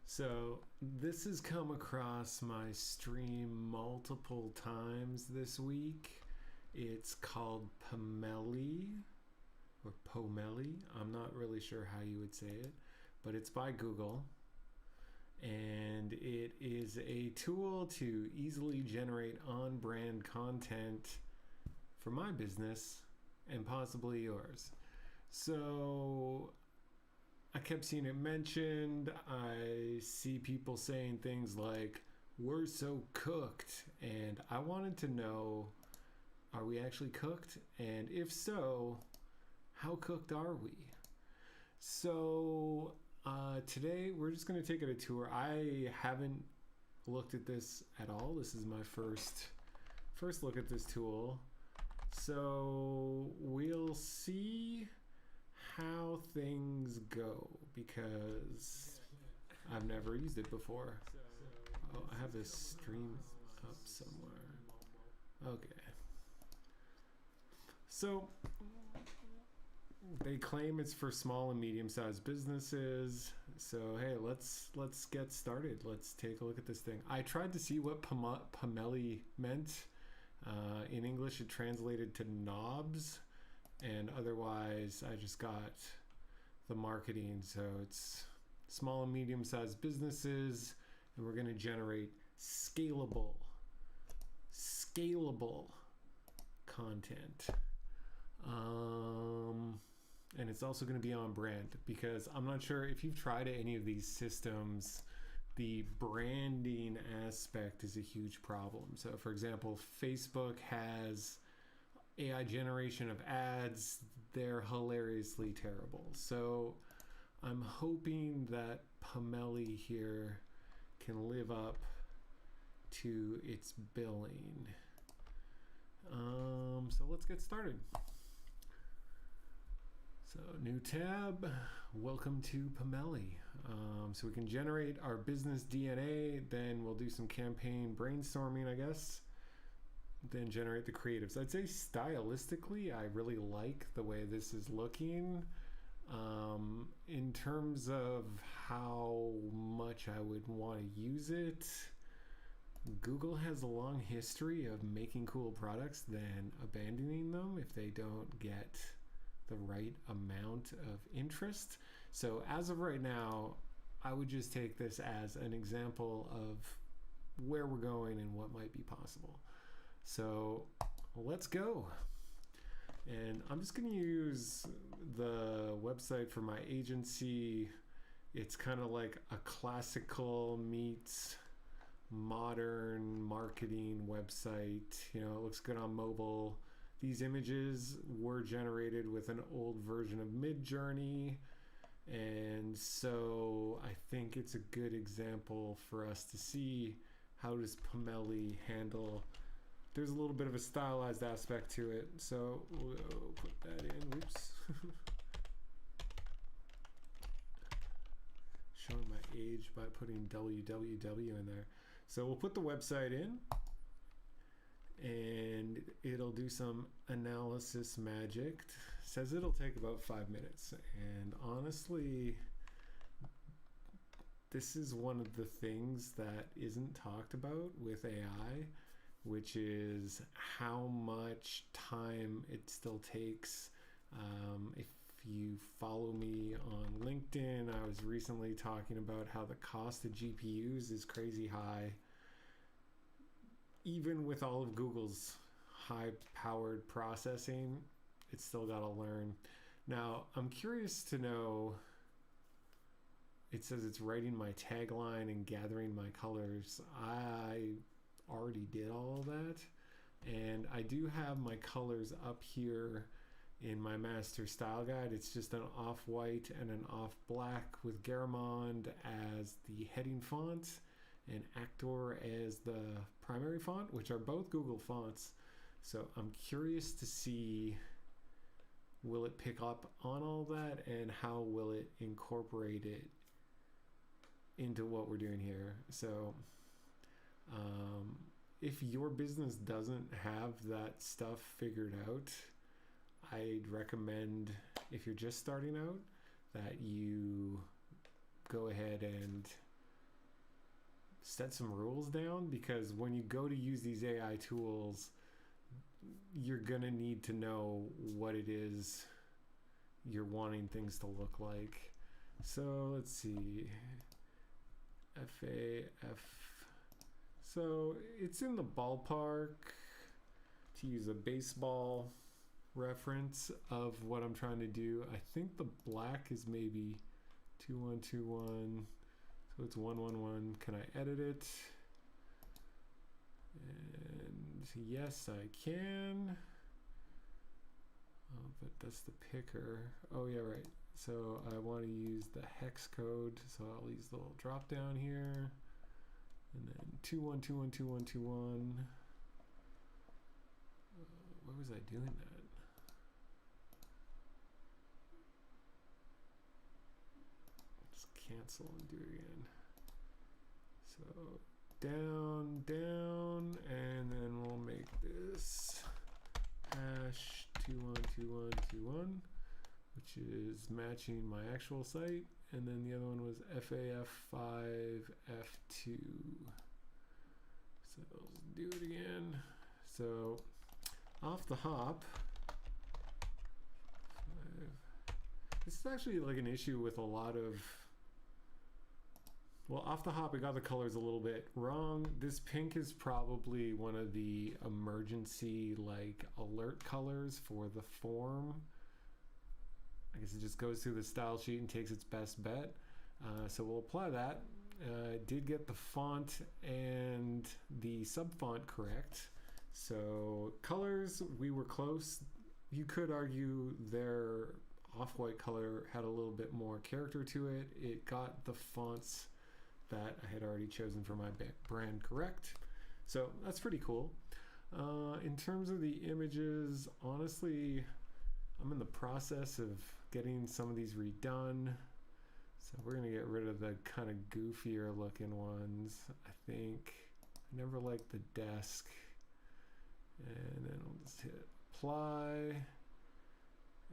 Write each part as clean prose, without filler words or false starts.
So this has come across my stream multiple times this week. It's called Pomelli or Pomelli. I'm not really sure how you would say it, but it's by Google. And it is a tool to easily generate on-brand content for my business and possibly yours. So I kept seeing it mentioned. I see people saying things like, we're so cooked. And I wanted to know, are we actually cooked? And if so, how cooked are we? So today we're just going to take it a tour. I haven't looked at this at all. This is my first look at this tool. So we'll see how things go because I've never used it before. Oh, I have this stream up somewhere. Okay. So they claim it's for small and medium-sized businesses. So hey, let's get started. Let's take a look at this thing. I tried to see what Pomelli meant. In English, it translated to knobs. And otherwise, I just got the marketing. So it's small and medium-sized businesses, and we're going to generate scalable content. And it's also going to be on brand because I'm not sure if you've tried any of these systems. The branding aspect is a huge problem. So, for example, Facebook has AI generation of ads. They're hilariously terrible. So I'm hoping that Pomelli here can live up to its billing. So let's get started. So new tab, welcome to Pomelli. So we can generate our business DNA, then we'll do some campaign brainstorming, I guess. Then generate the creatives. I'd say stylistically, I really like the way this is looking. In terms of how much I would want to use it, Google has a long history of making cool products, then abandoning them if they don't get the right amount of interest. So as of right now, I would just take this as an example of where we're going and what might be possible. So let's go. And I'm just going to use the website for my agency. It's kind of like a classical meets modern marketing website. You know, it looks good on mobile. These images were generated with an old version of Midjourney. And so I think it's a good example for us to see how does Pomelli handle. There's a little bit of a stylized aspect to it, so we'll put that in. Oops. Showing my age by putting www in there. So we'll put the website in, and it'll do some analysis magic. It says it'll take about 5 minutes, and honestly, this is one of the things that isn't talked about with AI, which is how much time it still takes. If you follow me on LinkedIn, I was recently talking about how the cost of GPUs is crazy high. Even with all of Google's high-powered processing, it's still got to learn. Now, I'm curious to know, it says it's writing my tagline and gathering my colors. I already did all of that, and I do have my colors up here in my master style guide. It's just an off-white and an off-black with Garamond as the heading font and Actor as the primary font, which are both Google fonts. So I'm curious to see, will it pick up on all that, and how will it incorporate it into what we're doing here. So if your business doesn't have that stuff figured out, I'd recommend, if you're just starting out, that you go ahead and set some rules down, because when you go to use these AI tools, you're gonna need to know what it is you're wanting things to look like. So let's see, FAF. So it's in the ballpark, to use a baseball reference, of what I'm trying to do. I think the black is maybe 2121, so it's 111. Can I edit it? And yes, I can. Oh, but that's the picker. Oh yeah, right. So I want to use the hex code, so I'll use the little drop down here, and then 21212121. Where was I doing that? Just cancel and do it again. So down, down, and then we'll make this hash 212121, which is matching my actual site, and then the other one was FAF5F2. So let's do it again. So off the hop, this is actually like an issue with a lot of, well, off the hop, I got the colors a little bit wrong. This pink is probably one of the emergency like alert colors for the form. I guess it just goes through the style sheet and takes its best bet. So we'll apply that. Did get the font and the sub font correct. So colors, we were close. You could argue their off-white color had a little bit more character to it. It got the fonts that I had already chosen for my brand correct. So that's pretty cool. In terms of the images, honestly, I'm in the process of getting some of these redone. So we're gonna get rid of the kind of goofier looking ones. I think I never liked the desk. And then we'll just hit apply.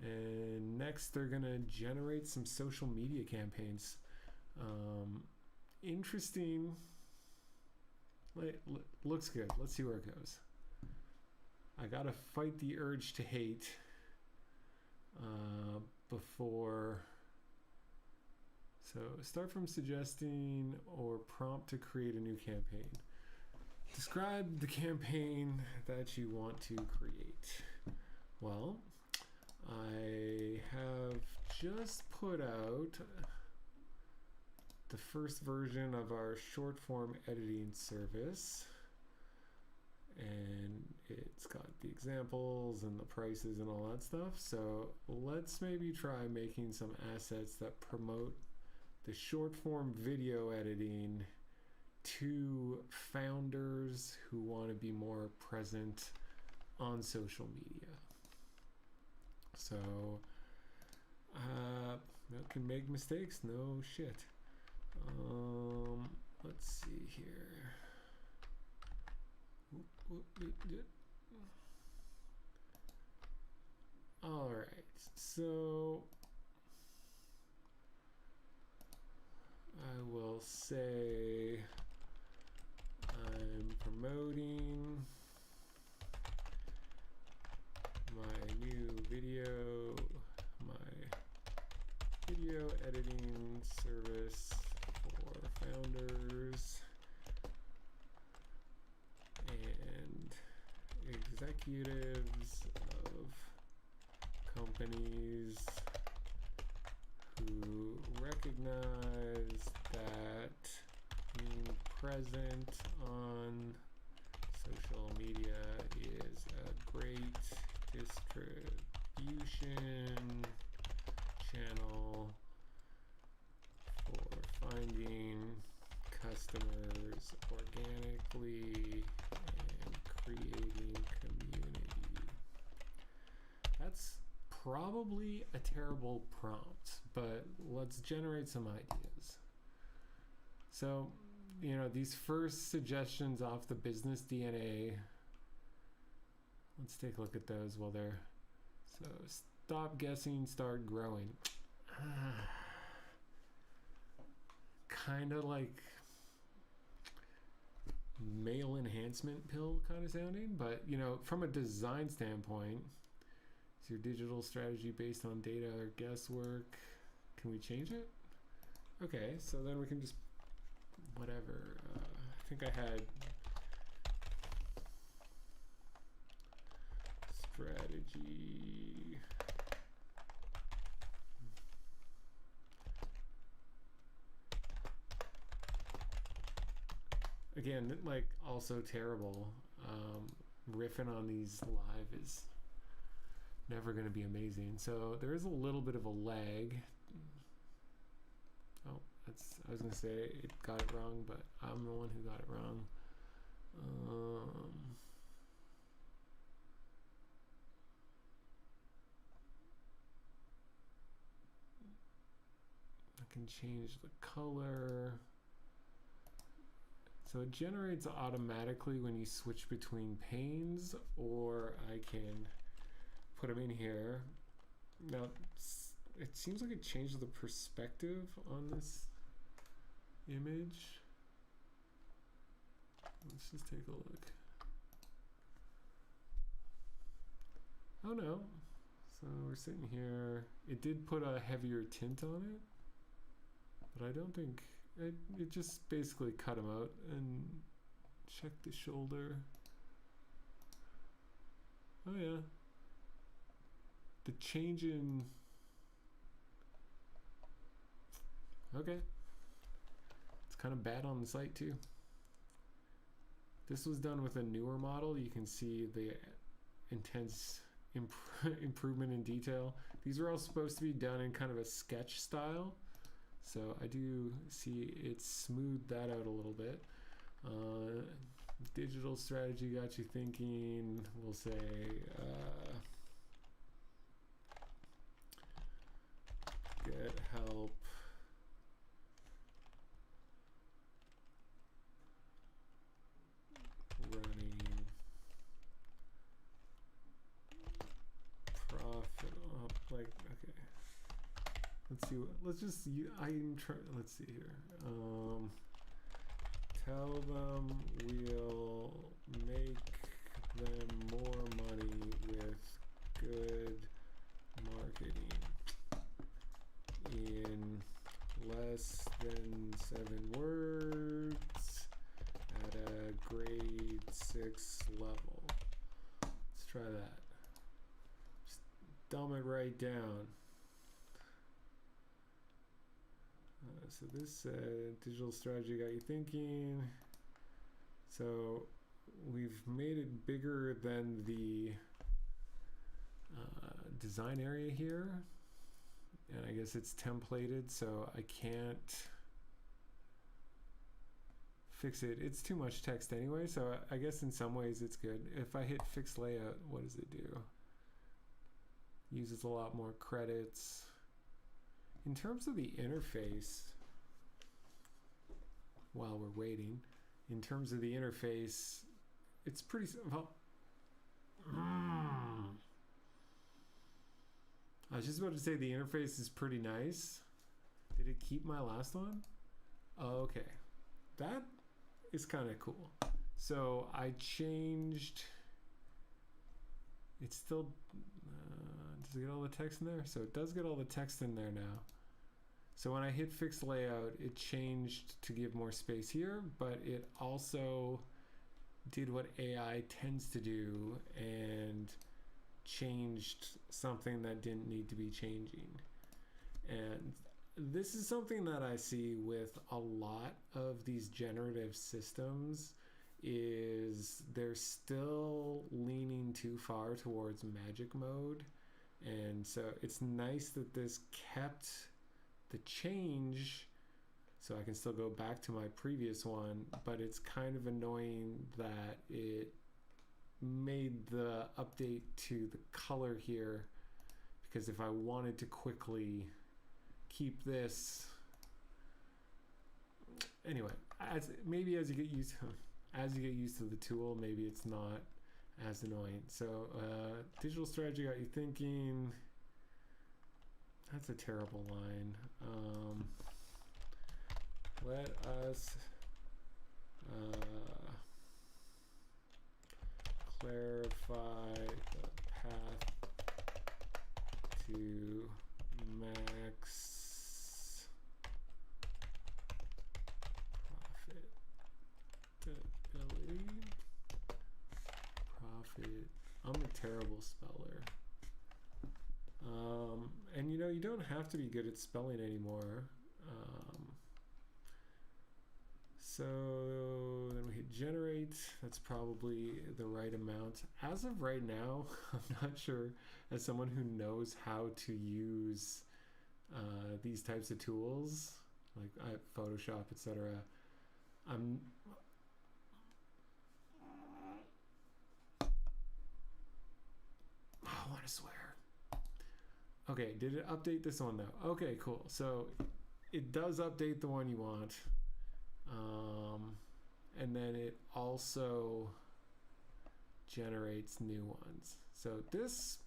And next they're gonna generate some social media campaigns. Interesting. Looks good. Let's see where it goes. I gotta fight the urge to hate before. So start from suggesting or prompt to create a new campaign. Describe the campaign that you want to create. Well, I have just put out the first version of our short form editing service, and it's got the examples and the prices and all that stuff. So let's maybe try making some assets that promote the short form video editing to founders who want to be more present on social media. So can make mistakes, no shit. Let's see here. All right, so I will say I'm promoting my new video editing service for founders and executives of companies who recognize that being present on social media is a great distribution channel for finding customers organically and creating community. That's probably a terrible prompt, but let's generate some ideas. So, you know, these first suggestions off the business DNA, let's take a look at those while they're, so stop guessing, start growing. Kind of like, male enhancement pill kind of sounding, but you know, from a design standpoint, is your digital strategy based on data or guesswork? Can we change it? Okay, so then we can just whatever. I think I had strategy. Again, like also terrible. Riffing on these live is never going to be amazing. So there is a little bit of a lag. Oh, I was going to say it got it wrong, but I'm the one who got it wrong. I can change the color. So it generates automatically when you switch between panes, or I can put them in here. Now, it seems like it changes the perspective on this image. Let's just take a look. Oh no. So we're sitting here. It did put a heavier tint on it, but I don't think it just basically cut him out and checked the shoulder. Oh yeah. The change in... Okay. It's kind of bad on the site too. This was done with a newer model. You can see the intense improvement in detail. These are all supposed to be done in kind of a sketch style. So I do see it smoothed that out a little bit. Digital strategy got you thinking. We'll say get help running profit up. Like, okay. Let's see. Let's just. Let's see here. Tell them we'll make them more money with good marketing in less than 7 words at a grade 6 level. Let's try that. Just dumb it right down. So this digital strategy got you thinking. So we've made it bigger than the design area here, and I guess it's templated, so I can't fix it. It's too much text anyway, so I guess in some ways it's good. If I hit fix layout, what does it do? Uses a lot more credits. In terms of the interface, while we're waiting, in terms of the interface, it's pretty well. I was just about to say the interface is pretty nice. Did it keep my last one? Oh, okay, that is kind of cool. So I changed. It's still does it get all the text in there? So it does get all the text in there now. So when I hit fix layout, it changed to give more space here, but it also did what AI tends to do and changed something that didn't need to be changing. And this is something that I see with a lot of these generative systems, is they're still leaning too far towards magic mode. And so it's nice that this kept the change so I can still go back to my previous one, but it's kind of annoying that it made the update to the color here, because if I wanted to quickly keep this, anyway, as you get used to the tool, maybe it's not as annoying. So digital strategy got you thinking. That's a terrible line. Let us clarify the path to max profitability. Profit. I'm a terrible speller. And you know, you don't have to be good at spelling anymore. So then we hit generate. That's probably the right amount. As of right now, I'm not sure, as someone who knows how to use these types of tools, like Photoshop, etc. I want to swear. Okay, did it update this one though? Okay, cool. So it does update the one you want. And then it also generates new ones. So this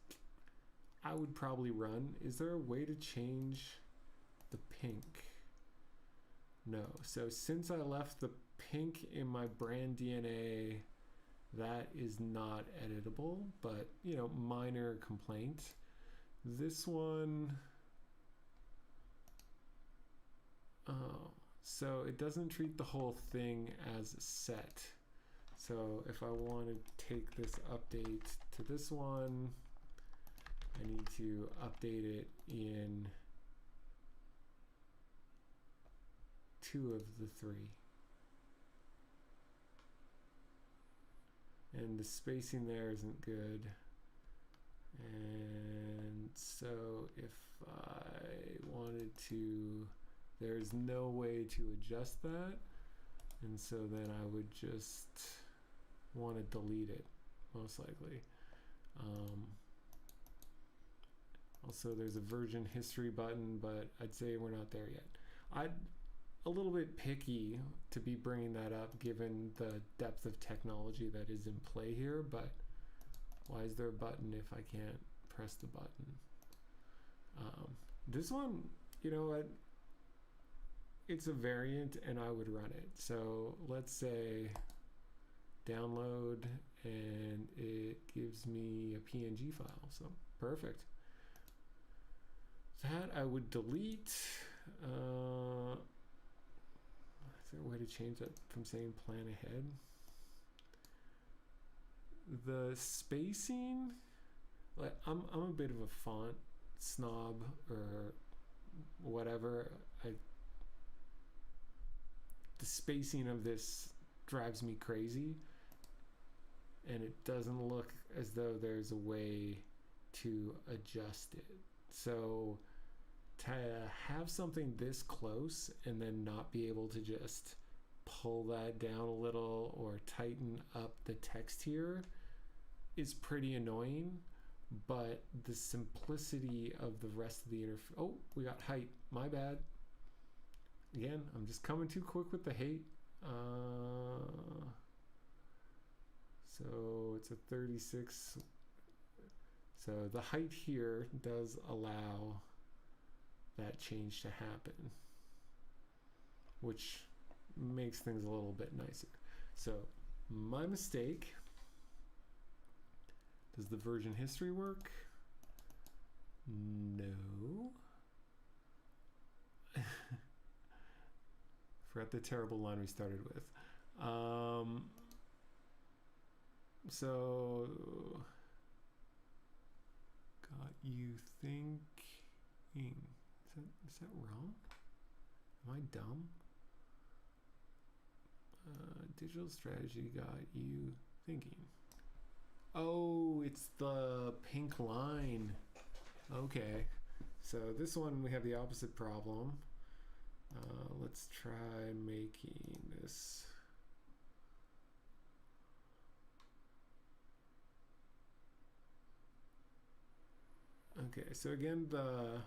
I would probably run. Is there a way to change the pink? No. So since I left the pink in my brand DNA, that is not editable, but you know, minor complaint. This one, oh, so it doesn't treat the whole thing as set. So if I want to take this update to this one, I need to update it in 2 of the 3. And the spacing there isn't good. And so if I wanted to, there's no way to adjust that. And so then I would just want to delete it, most likely. Also, there's a version history button, but I'd say we're not there yet. I'm a little bit picky to be bringing that up given the depth of technology that is in play here, but why is there a button if I can't press the button? This one, you know what? It's a variant and I would run it. So let's say download and it gives me a PNG file. So perfect. That I would delete. Is there a way to change that from saying plan ahead? The spacing, like I'm a bit of a font snob or whatever. The spacing of this drives me crazy, and it doesn't look as though there's a way to adjust it. So to have something this close and then not be able to just pull that down a little or tighten up the text here is pretty annoying, but the simplicity of the rest of the interface. Oh, we got height. My bad. Again, I'm just coming too quick with the hate. So it's a 36. So the height here does allow that change to happen, which makes things a little bit nicer. So my mistake. Does the version history work? No. Forgot the terrible line we started with. So got you thinking. Is that wrong? Am I dumb? Digital strategy got you thinking. Oh, it's the pink line. Okay. So this one we have the opposite problem. Let's try making this. Okay, so again, the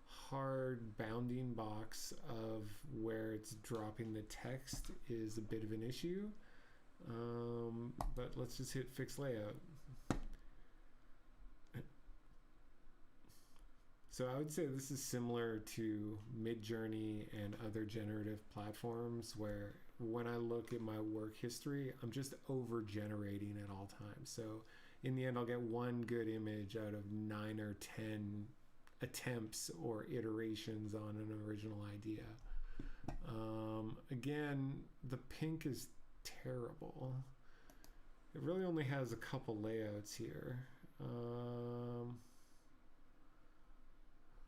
hard bounding box of where it's dropping the text is a bit of an issue. But let's just hit fix layout. So I would say this is similar to Midjourney and other generative platforms where when I look at my work history, I'm just over generating at all times. So in the end, I'll get one good image out of 9 or 10 attempts or iterations on an original idea. Again, the pink is terrible. It really only has a couple layouts here.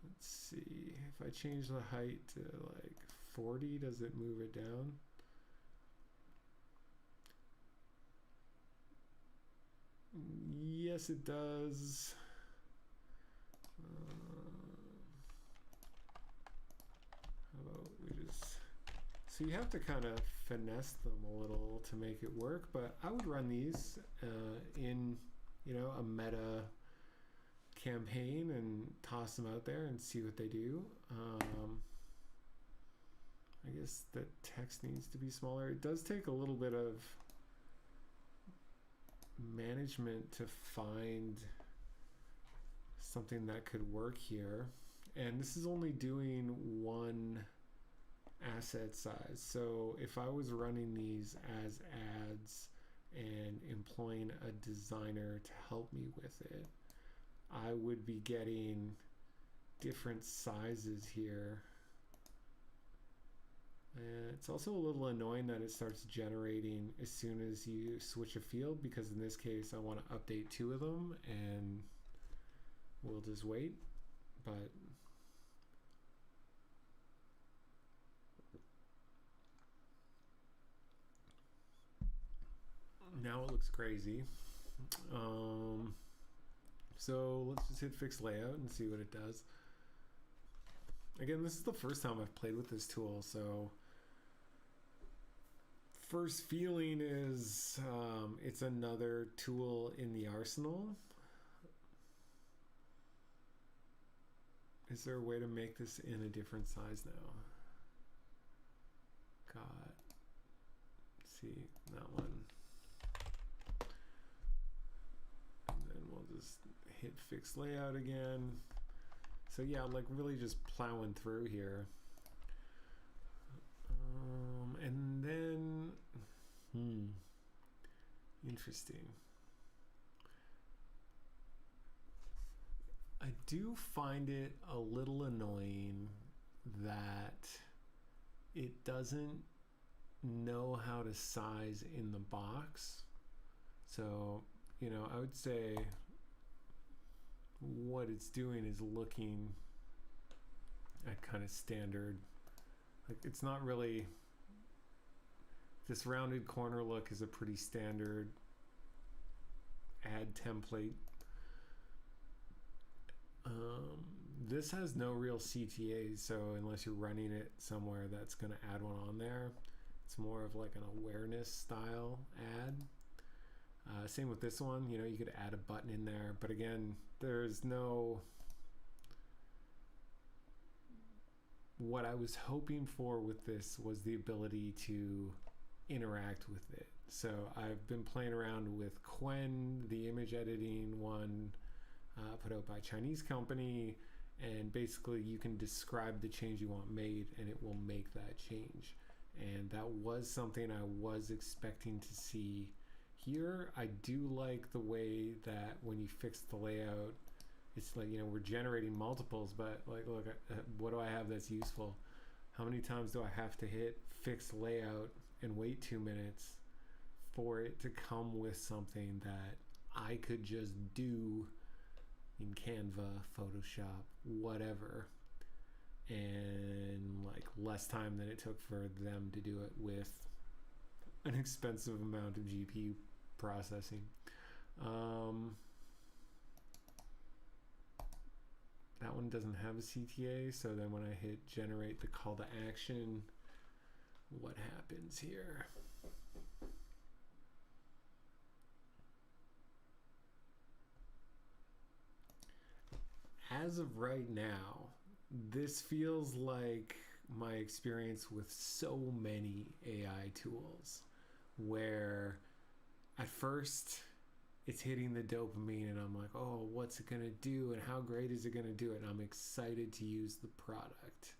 Let's see, if I change the height to like 40, does it move it down? Yes, it does. How about we just... So you have to kind of finesse them a little to make it work, but I would run these in, a meta campaign and toss them out there and see what they do. I guess the text needs to be smaller. It does take a little bit of management to find something that could work here. And this is only doing one asset size. So if I was running these as ads and employing a designer to help me with it, I would be getting different sizes here. And it's also a little annoying that it starts generating as soon as you switch a field, because in this case I want to update 2 of them and we'll just wait. But now it looks crazy. So let's just hit fix layout and see what it does. Again, this is the first time I've played with this tool, so first feeling is it's another tool in the arsenal. Is there a way to make this in a different size now? God. Let's see, that one. And then we'll just hit fix layout again. So yeah, like really just plowing through here. And then, interesting. I do find it a little annoying that it doesn't know how to size in the box. So, I would say what it's doing is looking at kind of standard, like it's not really, this rounded corner look is a pretty standard ad template. This has no real CTAs, so unless you're running it somewhere that's going to add one on there, it's more of like an awareness style ad. Same with this one, you could add a button in there, but again, there's no, what I was hoping for with this was the ability to interact with it. So I've been playing around with Quen, the image editing one, put out by a Chinese company, and basically you can describe the change you want made and it will make that change. And that was something I was expecting to see here. I do like the way that when you fix the layout, it's like, we're generating multiples, but like, look, what do I have that's useful? How many times do I have to hit fix layout and wait 2 minutes for it to come with something that I could just do in Canva, Photoshop, whatever, and like less time than it took for them to do it with an expensive amount of GPU processing. That one doesn't have a CTA, so then when I hit generate the call to action, what happens here? As of right now, this feels like my experience with so many AI tools, where at first it's hitting the dopamine, and I'm like, oh, what's it gonna do, and how great is it gonna do it? And I'm excited to use the product.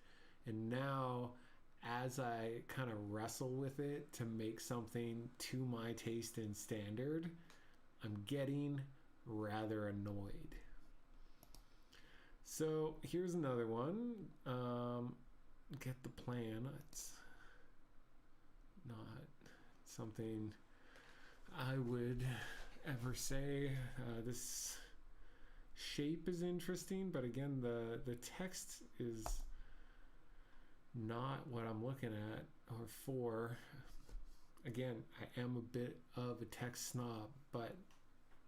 And now, as I kind of wrestle with it to make something to my taste and standard, I'm getting rather annoyed. So here's another one. Get the plan. It's not something I would ever say. This shape is interesting, but again, the text is not what I'm looking at or for. Again, I am a bit of a text snob, but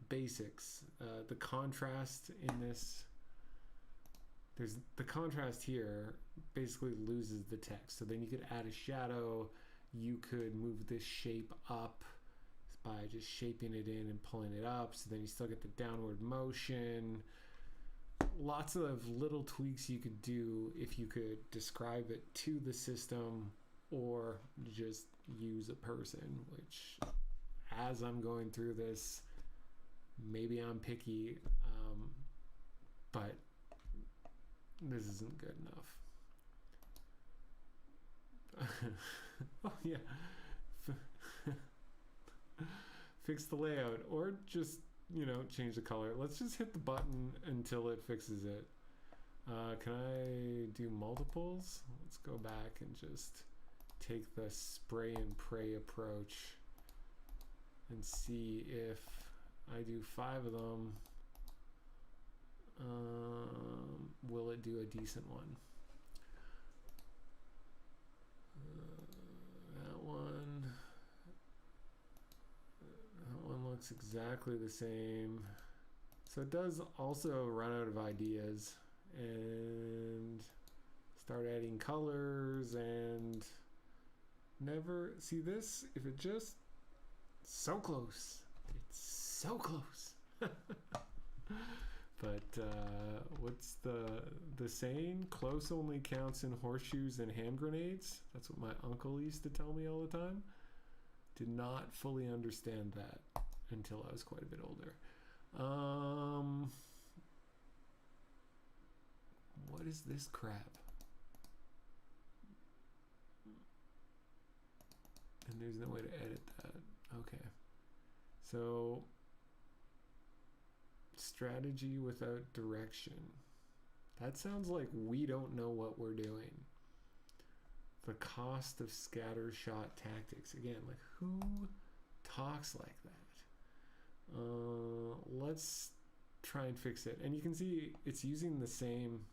basics. The contrast in this, there's the contrast here basically loses the text. So then you could add a shadow. You could move this shape up by just shaping it in and pulling it up. So then you still get the downward motion. Lots of little tweaks you could do if you could describe it to the system or just use a person, which as I'm going through this, maybe I'm picky, but this isn't good enough. Oh yeah. Fix the layout, or just, change the color. Let's just hit the button until it fixes it. Can I do multiples? Let's go back and just take the spray and pray approach and see if I do 5 of them, will it do a decent one? That one looks exactly the same. So it does also run out of ideas and start adding colors and never see this. If it just so close, it's so close. But what's the saying? Close only counts in horseshoes and hand grenades. That's what my uncle used to tell me all the time. Did not fully understand that until I was quite a bit older. What is this crap? And there's no way to edit that. Okay. So, strategy without direction. That sounds like we don't know what we're doing. The cost of scattershot tactics. Again, like, who talks like that? Let's try and fix it. And you can see it's using the same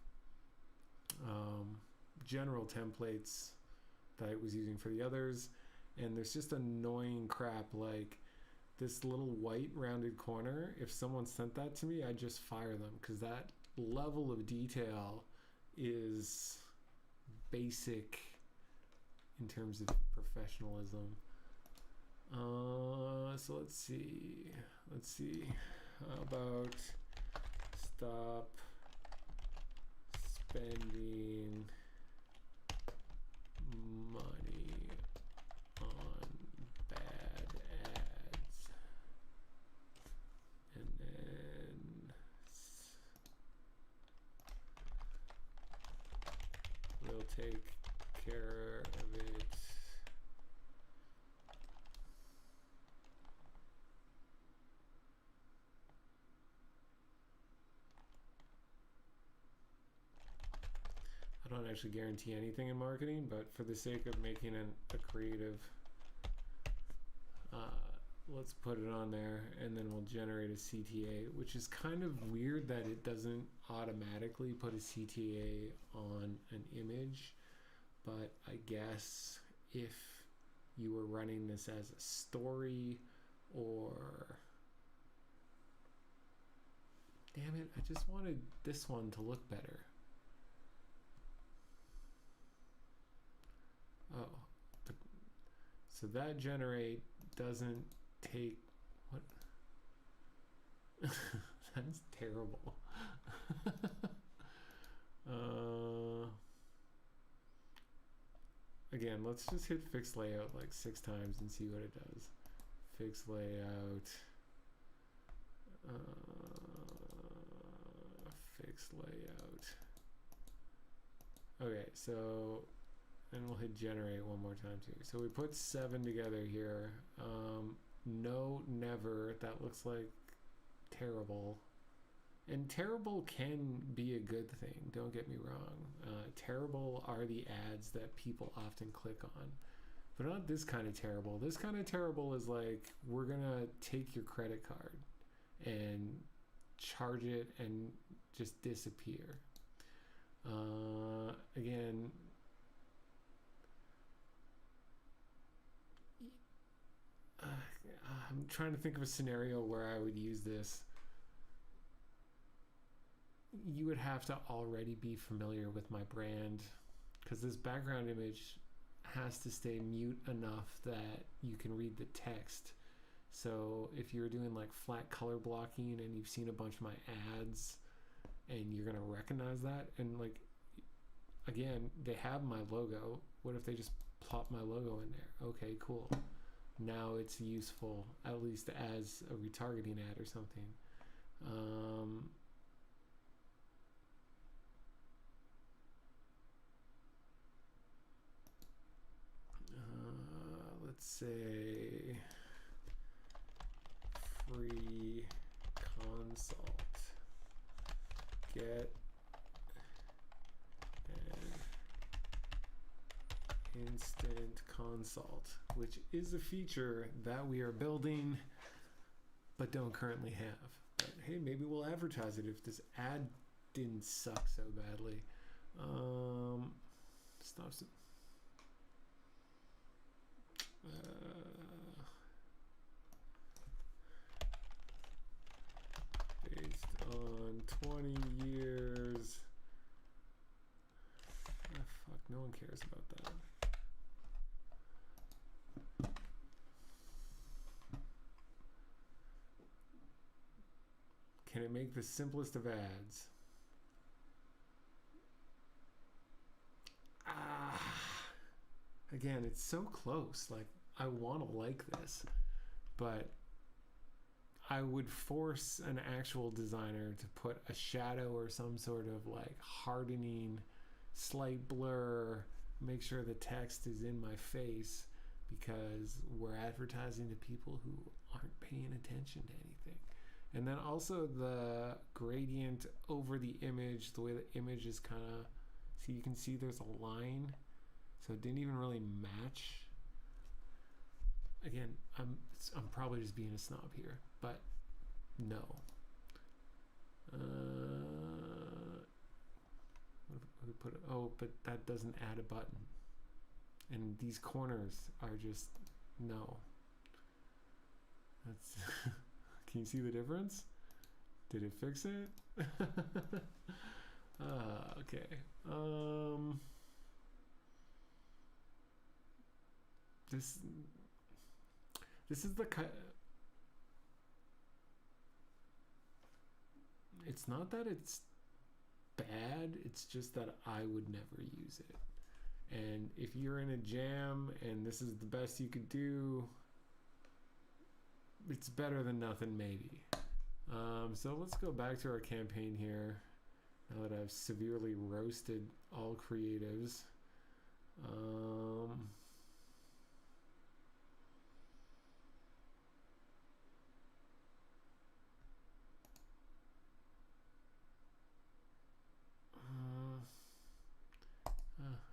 general templates that it was using for the others. And there's just annoying crap like this little white rounded corner. If someone sent that to me, I'd just fire them, because that level of detail is basic in terms of professionalism. So let's see. How about stop spending money on bad ads, and then we'll take care of it. I don't actually guarantee anything in marketing, but for the sake of making a creative, let's put it on there, and then we'll generate a CTA, which is kind of weird that it doesn't automatically put a CTA on an image. But I guess if you were running this as a story, or damn it, I just wanted this one to look better. Oh, so that generate doesn't take what? That's terrible. Again, let's just hit fix layout like 6 times and see what it does. Fix layout. Fix layout. Okay, so, and we'll hit generate one more time too. So we put 7 together here. No, never. That looks like terrible. And terrible can be a good thing, don't get me wrong. Terrible are the ads that people often click on. But not this kind of terrible. This kind of terrible is like, we're gonna take your credit card and charge it and just disappear. Again, I'm trying to think of a scenario where I would use this. You would have to already be familiar with my brand, because this background image has to stay mute enough that you can read the text. So if you're doing like flat color blocking and you've seen a bunch of my ads and you're gonna recognize that, and like, again, they have my logo. What if they just plop my logo in there? Okay, cool. Now it's useful, at least as a retargeting ad or something. Let's say free consult. Get an instant consult, which is a feature that we are building but don't currently have. But hey, maybe we'll advertise it if this ad didn't suck so badly. Stop. Based on 20 years. Fuck, no one cares about that. Can it make the simplest of ads? Again, it's so close. Like, I want to like this, but I would force an actual designer to put a shadow or some sort of like hardening, slight blur, make sure the text is in my face, because we're advertising to people who aren't paying attention to anything. And then also the gradient over the image, the way the image is kind of, see, you can see there's a line, so it didn't even really match. Again, I'm probably just being a snob here, but no. We put it, oh, but that doesn't add a button, and these corners are just no. That's can you see the difference? Did it fix it? Okay. This is the it's not that it's bad, it's just that I would never use it. And if you're in a jam and this is the best you could do, it's better than nothing, maybe. So let's go back to our campaign here, now that I've severely roasted all creatives.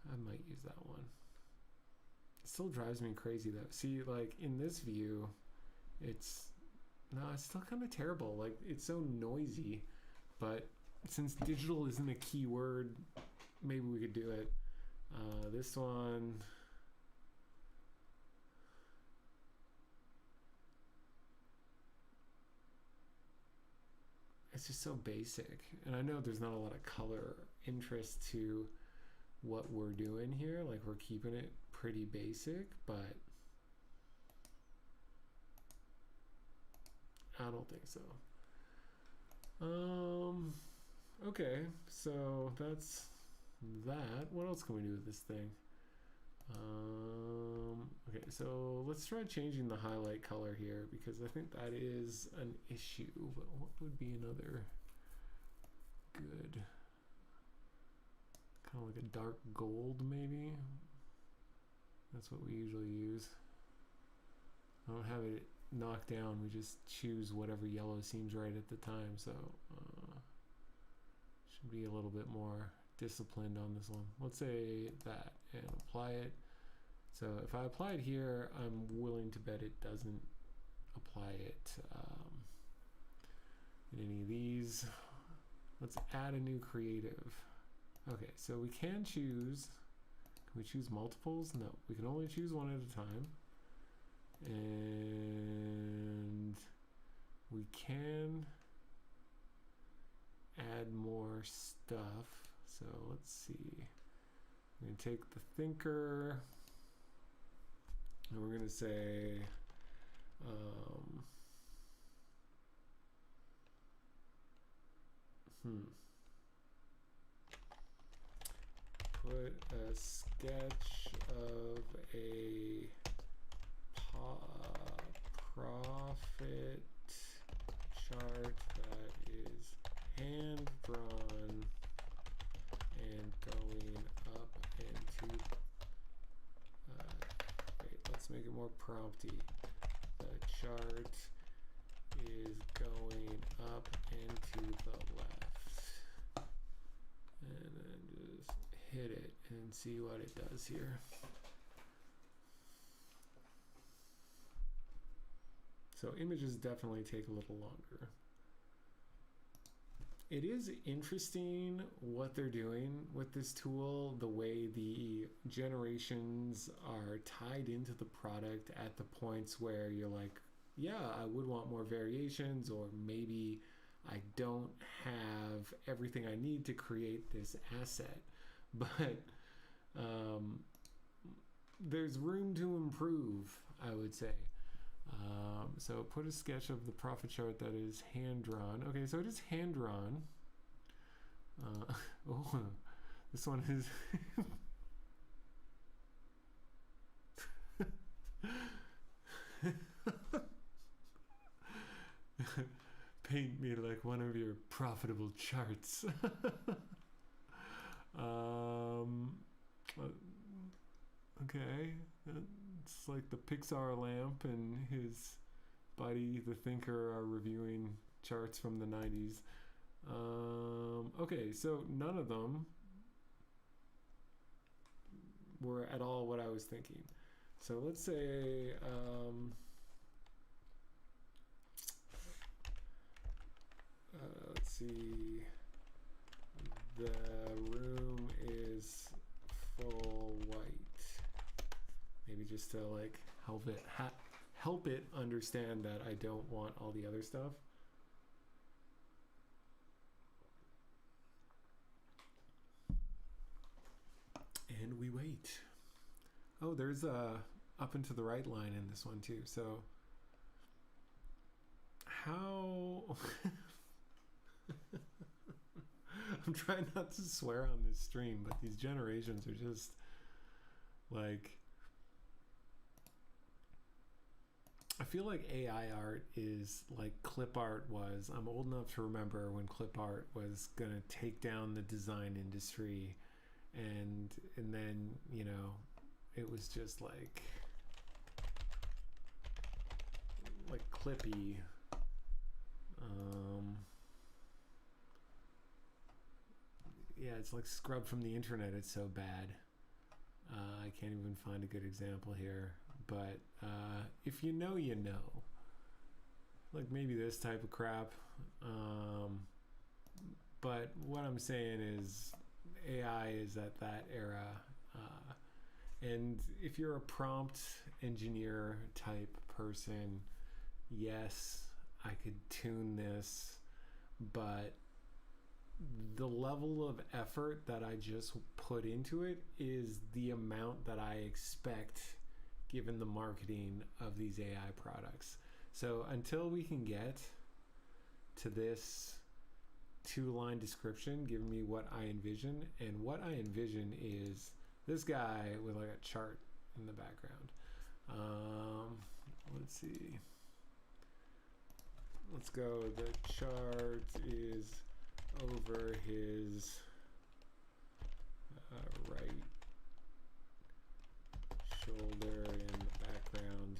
I might use that one. It still drives me crazy though. See, like in this view, it's still kind of terrible. Like, it's so noisy, but since digital isn't a keyword, maybe we could do it. This one, it's just so basic, and I know there's not a lot of color interest to what we're doing here. Like, we're keeping it pretty basic, but I don't think so. Okay, so that's that. What else can we do with this thing? Okay, so let's try changing the highlight color here because I think that is an issue. But what would be another good, kind of like a dark gold maybe? That's what we usually use. I don't have it knocked down, we just choose whatever yellow seems right at the time, so should be a little bit more disciplined on this one. Let's say that and apply it. So if I apply it here, I'm willing to bet it doesn't apply it in any of these. Let's add a new creative. Okay, so we can choose. Can we choose multiples? No, we can only choose one at a time. And we can add more stuff. So let's see. We're going to take the thinker and we're going to say put a sketch of a profit chart that is hand drawn and going up into wait, let's make it more prompty. The chart is going up and to the left, and then just hit it and see what it does here. So images definitely take a little longer. It is interesting what they're doing with this tool, the way the generations are tied into the product at the points where you're like, yeah, I would want more variations, or maybe I don't have everything I need to create this asset. But there's room to improve, I would say. So put a sketch of the profit chart that is hand-drawn. Okay, so it is hand-drawn. Oh, this one is... Paint me like one of your profitable charts. Okay, it's like the Pixar lamp and his buddy, the thinker, are reviewing charts from the 90s. Okay, so none of them were at all what I was thinking. So let's say, let's see, the room is full white. Maybe just to like help it understand that I don't want all the other stuff. And we wait. Oh, there's a up and to the right line in this one too. So how I'm trying not to swear on this stream, but these generations are just like, I feel like AI art is like clip art was. I'm old enough to remember when clip art was gonna take down the design industry, and then, you know, it was just like clippy. Yeah, it's like scrubbed from the internet. It's so bad. I can't even find a good example here. But if you know, you know. Like maybe this type of crap. But what I'm saying is AI is at that era. And if you're a prompt engineer type person, yes, I could tune this. But the level of effort that I just put into it is the amount that I expect given the marketing of these AI products. So until we can get to this 2-line description giving me what I envision, and what I envision is this guy with like a chart in the background. let's see. Let's go. The chart is over his right shoulder in the background.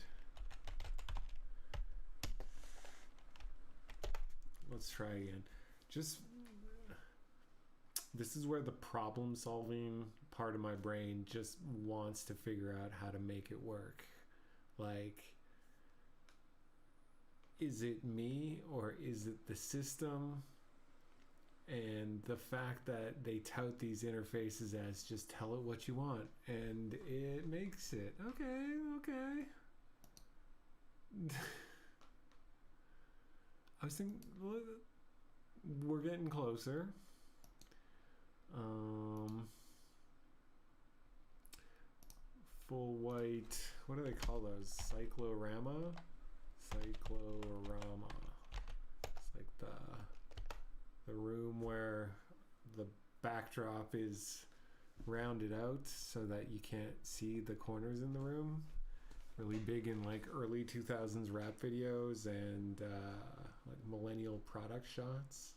Let's try again. Just, this is where the problem solving part of my brain just wants to figure out how to make it work. Like, is it me or is it the system? And the fact that they tout these interfaces as just tell it what you want, and it makes it. Okay. I was thinking, we're getting closer. Full white, what do they call those? Cyclorama? Cyclorama. It's like the room where the backdrop is rounded out so that you can't see the corners in the room. Really big in like early 2000s rap videos and like millennial product shots.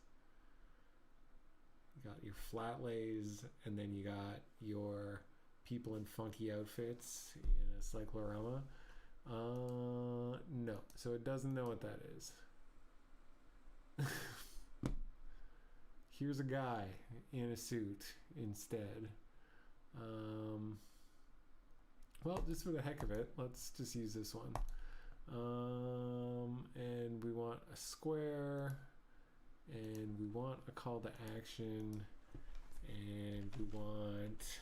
You got your flat lays, and then you got your people in funky outfits in a cyclorama. No, so it doesn't know what that is. Here's a guy in a suit instead. Well, just for the heck of it, let's just use this one. And we want a square, and we want a call to action, and we want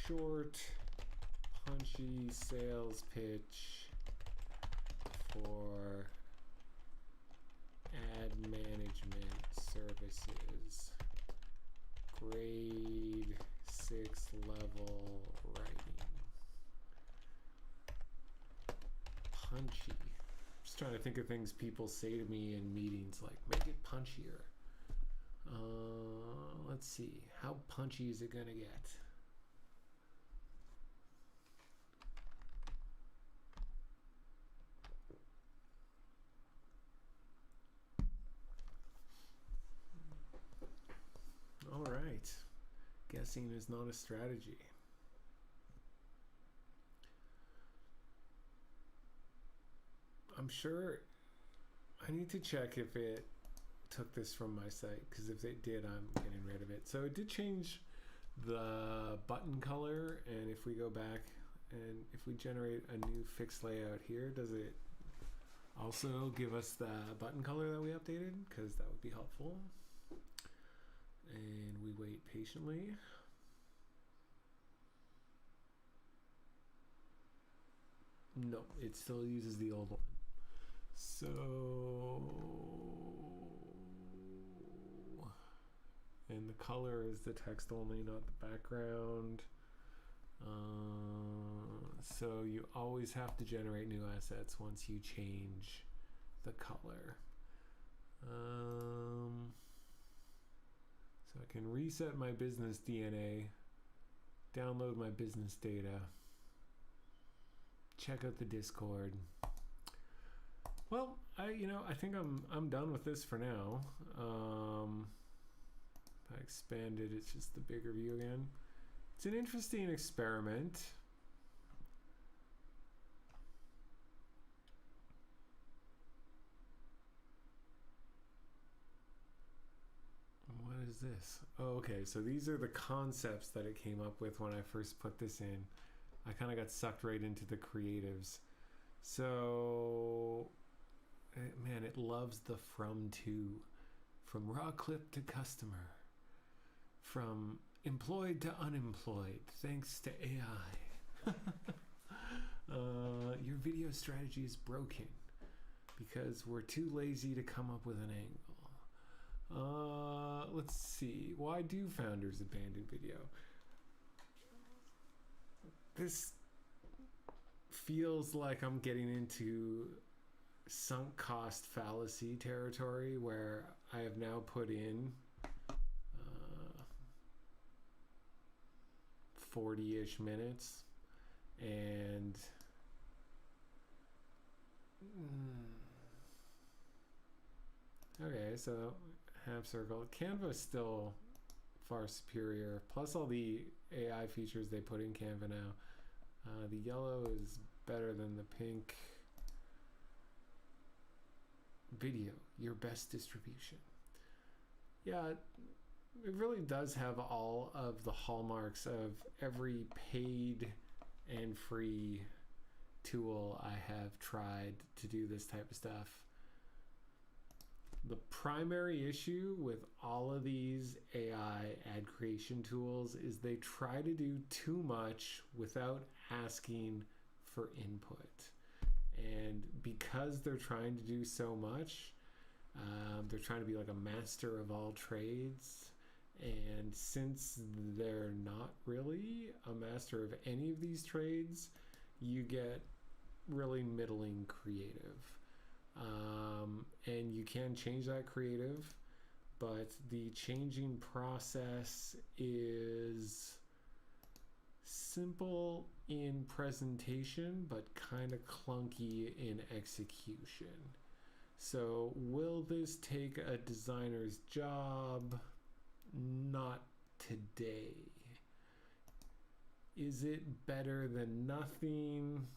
short, punchy sales pitch for ad management services, grade 6 level writing. Punchy. Just trying to think of things people say to me in meetings, like make it punchier. Let's see, how punchy is it gonna get? All right, guessing is not a strategy. I'm sure I need to check if it took this from my site, because if it did, I'm getting rid of it. So it did change the button color, and if we go back and if we generate a new fixed layout here, does it also give us the button color that we updated? Because that would be helpful. And we wait patiently. No, it still uses the old one. So, and the color is the text only, not the background. So you always have to generate new assets once you change the color. So I can reset my business DNA, download my business data, check out the Discord. Well, I think I'm done with this for now. If I expand it, it's just the bigger view again. It's an interesting experiment. What is this? Oh, okay, so these are the concepts that it came up with when I first put this in. I kind of got sucked right into the creatives. So, man, it loves the from to. From raw clip to customer. From employed to unemployed, thanks to AI. Your video strategy is broken because we're too lazy to come up with an angle. Let's see. Why do founders abandon video? This feels like I'm getting into sunk cost fallacy territory where I have now put in 40-ish minutes, and Okay, so half circle. Canva is still far superior. Plus all the AI features they put in Canva now. The yellow is better than the pink. Video, your best distribution. Yeah, it really does have all of the hallmarks of every paid and free tool I have tried to do this type of stuff. The primary issue with all of these AI ad creation tools is they try to do too much without asking for input. And because they're trying to do so much, they're trying to be like a master of all trades. And since they're not really a master of any of these trades, you get really middling creative. And you can change that creative, but the changing process is simple in presentation, but kind of clunky in execution. So will this take a designer's job? Not today. Is it better than nothing?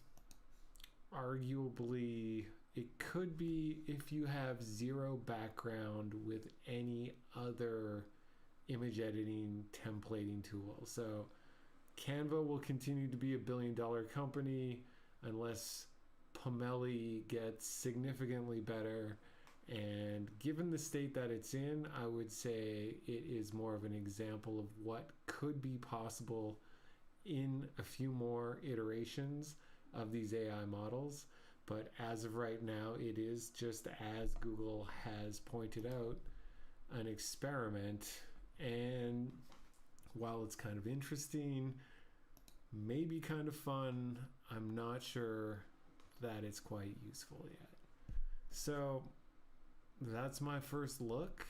Arguably, it could be if you have zero background with any other image editing templating tool. So Canva will continue to be a billion-dollar company unless Pomelli gets significantly better. And given the state that it's in, I would say it is more of an example of what could be possible in a few more iterations of these AI models. But as of right now, it is, just as Google has pointed out, an experiment. And while it's kind of interesting, maybe kind of fun, I'm not sure that it's quite useful yet. So that's my first look.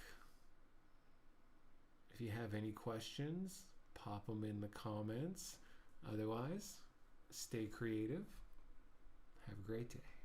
If you have any questions, pop them in the comments. Otherwise, stay creative. Have a great day.